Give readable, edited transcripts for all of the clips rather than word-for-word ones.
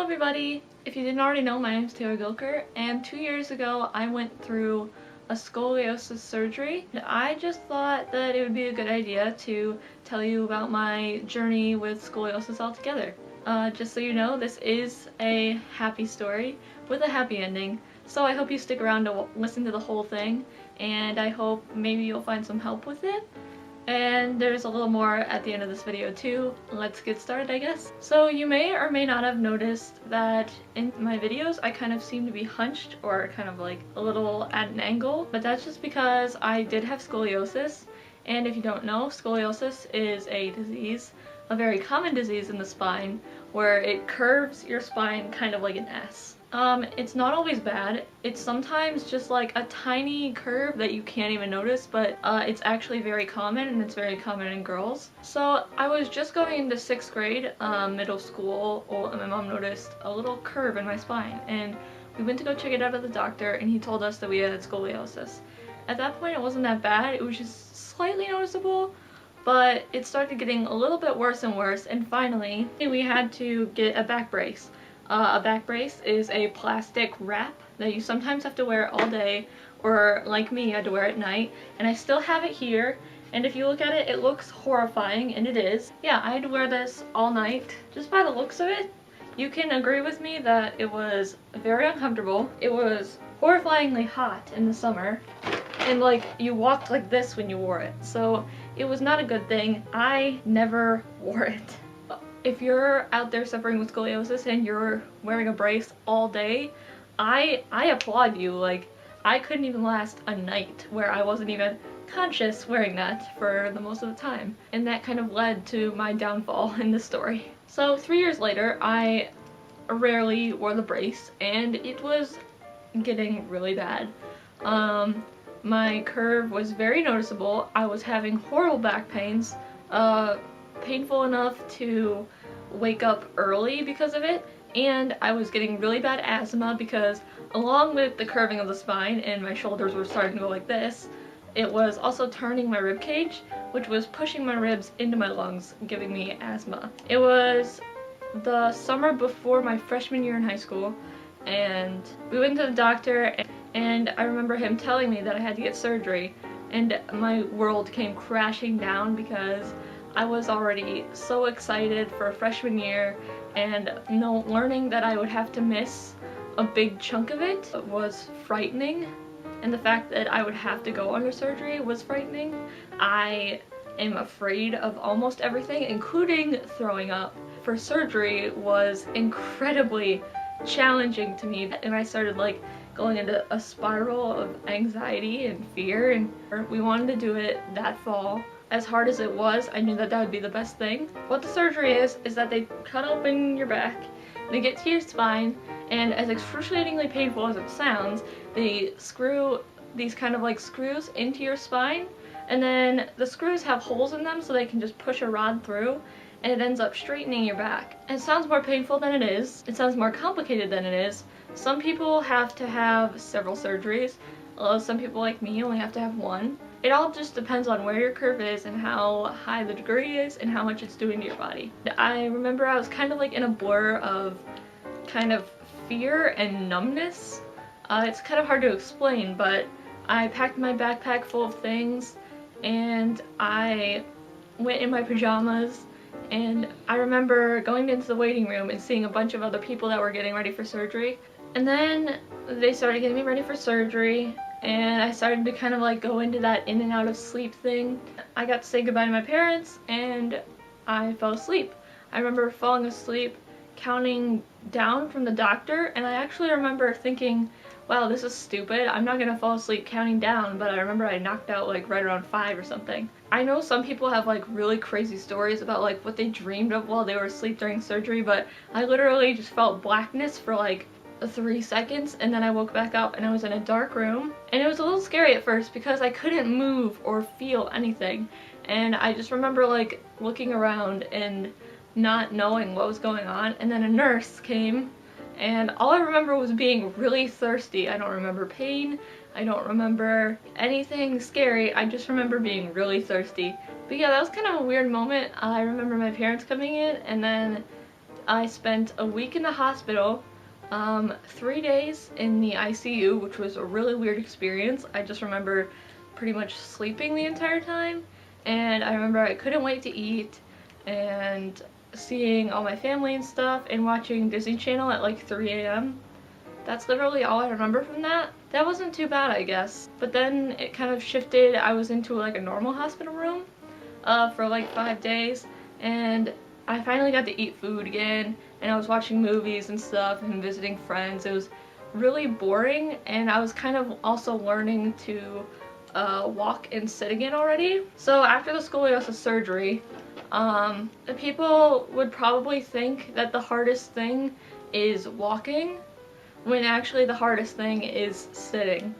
everybody! If you didn't already know, my name is Taylor Gilker, and 2 years ago I went through a scoliosis surgery. I just thought that it would be a good idea to tell you about my journey with scoliosis altogether. Just so you know, this is a happy story with a happy ending, so I hope you stick around to listen to the whole thing, and I hope maybe you'll find some help with it. And there's a little more at the end of this video too. Let's get started, I guess. So you may or may not have noticed that in my videos I kind of seem to be hunched or kind of like a little at an angle, but that's just because I did have scoliosis. And if you don't know, scoliosis is a disease, a very common disease in the spine, where it curves your spine kind of like an S. It's not always bad. It's sometimes just like a tiny curve that you can't even notice, but it's actually very common, and it's very common in girls. So I was just going into 6th grade, middle school, and my mom noticed a little curve in my spine, and we went to go check it out at the doctor, and he told us that we had scoliosis. At that point it wasn't that bad, it was just slightly noticeable, but it started getting a little bit worse and worse, and finally we had to get a back brace. A back brace is a plastic wrap that you sometimes have to wear all day, or like me, I had to wear it at night, and I still have it here, and if you look at it, it looks horrifying, and it is. Yeah, I had to wear this all night. Just by the looks of it, you can agree with me that it was very uncomfortable. It was horrifyingly hot in the summer, and like, you walked like this when you wore it, so it was not a good thing. I never wore it. If you're out there suffering with scoliosis and you're wearing a brace all day, I applaud you. Like, I couldn't even last a night where I wasn't even conscious wearing that for the most of the time. And that kind of led to my downfall in the story. So 3 years later, I rarely wore the brace, and it was getting really bad. My curve was very noticeable. I was having horrible back pains. Painful enough to wake up early because of it, and I was getting really bad asthma because along with the curving of the spine and my shoulders were starting to go like this, it was also turning my rib cage, which was pushing my ribs into my lungs, giving me asthma. It was the summer before my freshman year in high school, and we went to the doctor, and I remember him telling me that I had to get surgery, and my world came crashing down because I was already so excited for freshman year, and learning that I would have to miss a big chunk of it was frightening, and the fact that I would have to go under surgery was frightening. I am afraid of almost everything, including throwing up. For surgery was incredibly challenging to me, and I started like going into a spiral of anxiety and fear, and we wanted to do it that fall. As hard as it was, I knew that that would be the best thing. What the surgery is that they cut open your back, they get to your spine, and as excruciatingly painful as it sounds, they screw these kind of like screws into your spine, and then the screws have holes in them so they can just push a rod through, and it ends up straightening your back. It sounds more painful than it is. It sounds more complicated than it is. Some people have to have several surgeries. Some people like me only have to have one. It all just depends on where your curve is and how high the degree is and how much it's doing to your body. I remember I was kind of like in a blur of kind of fear and numbness. It's kind of hard to explain, but I packed my backpack full of things, and I went in my pajamas, and I remember going into the waiting room and seeing a bunch of other people that were getting ready for surgery. And then they started getting me ready for surgery, and I started to kind of like go into that in and out of sleep thing. I got to say goodbye to my parents, and I fell asleep. I remember falling asleep counting down from the doctor, and I actually remember thinking, wow, this is stupid, I'm not gonna fall asleep counting down, but I remember I knocked out like right around 5 or something. I know some people have like really crazy stories about like what they dreamed of while they were asleep during surgery, but I literally just felt blackness for like 3 seconds, and then I woke back up and I was in a dark room, and it was a little scary at first because I couldn't move or feel anything, and I just remember like looking around and not knowing what was going on. And then a nurse came, and all I remember was being really thirsty. I don't remember pain, I don't remember anything scary, I just remember being really thirsty. But yeah, that was kind of a weird moment. I remember my parents coming in, and then I spent a week in the hospital, 3 days in the ICU, which was a really weird experience. I just remember pretty much sleeping the entire time, and I remember I couldn't wait to eat, and seeing all my family and stuff, and watching Disney Channel at like 3 a.m. That's literally all I remember from that. That wasn't too bad, I guess. But then it kind of shifted. I was into like a normal hospital room for like 5 days, and I finally got to eat food again, and I was watching movies and stuff and visiting friends. It was really boring, and I was kind of also learning to walk and sit again already. So after the scoliosis surgery, the people would probably think that the hardest thing is walking, when actually the hardest thing is sitting.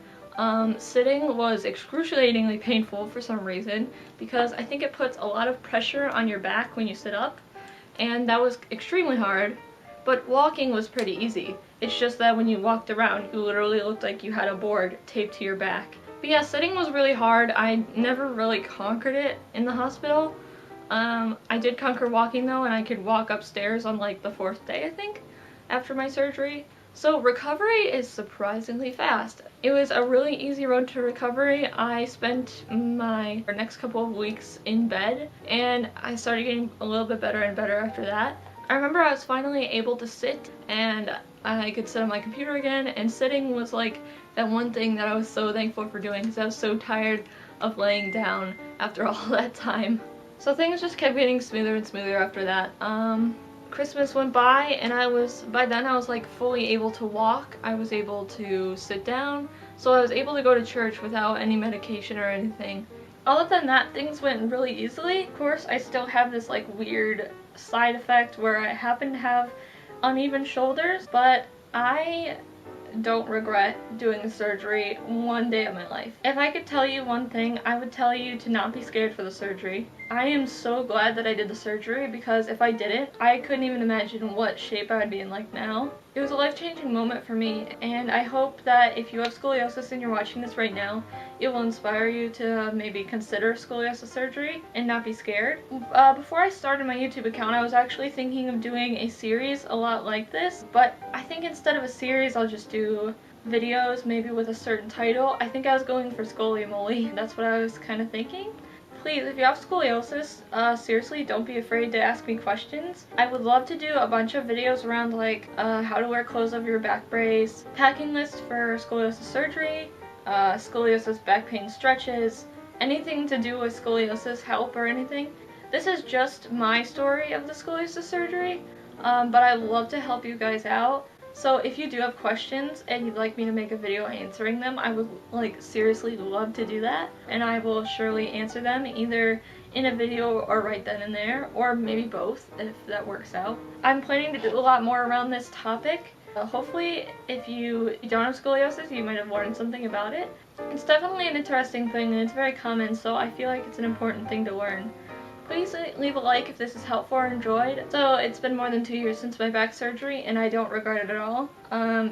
Sitting was excruciatingly painful for some reason, because I think it puts a lot of pressure on your back when you sit up, and that was extremely hard. But walking was pretty easy. It's just that when you walked around, you literally looked like you had a board taped to your back. But yeah, sitting was really hard. I never really conquered it in the hospital. I did conquer walking though, and I could walk upstairs on like the 4th day, I think, after my surgery. So recovery is surprisingly fast. It was a really easy road to recovery. I spent my next couple of weeks in bed, and I started getting a little bit better and better after that. I remember I was finally able to sit, and I could sit on my computer again, and sitting was like that one thing that I was so thankful for doing, because I was so tired of laying down after all that time. So things just kept getting smoother and smoother after that. Christmas went by, and by then I was like fully able to walk. I was able to sit down, so I was able to go to church without any medication or anything. Other than that, things went really easily. Of course, I still have this like weird side effect where I happen to have uneven shoulders, but I don't regret doing the surgery one day of my life. If I could tell you one thing, I would tell you to not be scared for the surgery. I am so glad that I did the surgery, because if I didn't, I couldn't even imagine what shape I would be in like now. It was a life-changing moment for me, and I hope that if you have scoliosis and you're watching this right now, it will inspire you to maybe consider scoliosis surgery and not be scared. Before I started my YouTube account, I was actually thinking of doing a series a lot like this, but I think instead of a series, I'll just do videos, maybe with a certain title. I think I was going for Scoli-Moly. That's what I was kind of thinking. Please, if you have scoliosis, seriously, don't be afraid to ask me questions. I would love to do a bunch of videos around like how to wear clothes over your back brace, packing list for scoliosis surgery, scoliosis back pain stretches, anything to do with scoliosis help or anything. This is just my story of the scoliosis surgery, but I'd love to help you guys out. So if you do have questions and you'd like me to make a video answering them, I would like seriously love to do that, and I will surely answer them either in a video or right then and there, or maybe both if that works out. I'm planning to do a lot more around this topic. Hopefully if you don't have scoliosis, you might have learned something about it. It's definitely an interesting thing, and it's very common, so I feel like it's an important thing to learn. Please leave a like if this is helpful or enjoyed. So it's been more than 2 years since my back surgery, and I don't regret it at all.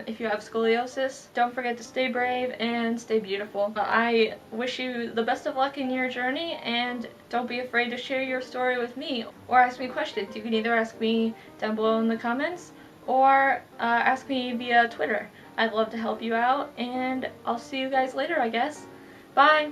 If you have scoliosis, don't forget to stay brave and stay beautiful. I wish you the best of luck in your journey, and don't be afraid to share your story with me or ask me questions. You can either ask me down below in the comments or ask me via Twitter. I'd love to help you out, and I'll see you guys later, I guess. Bye!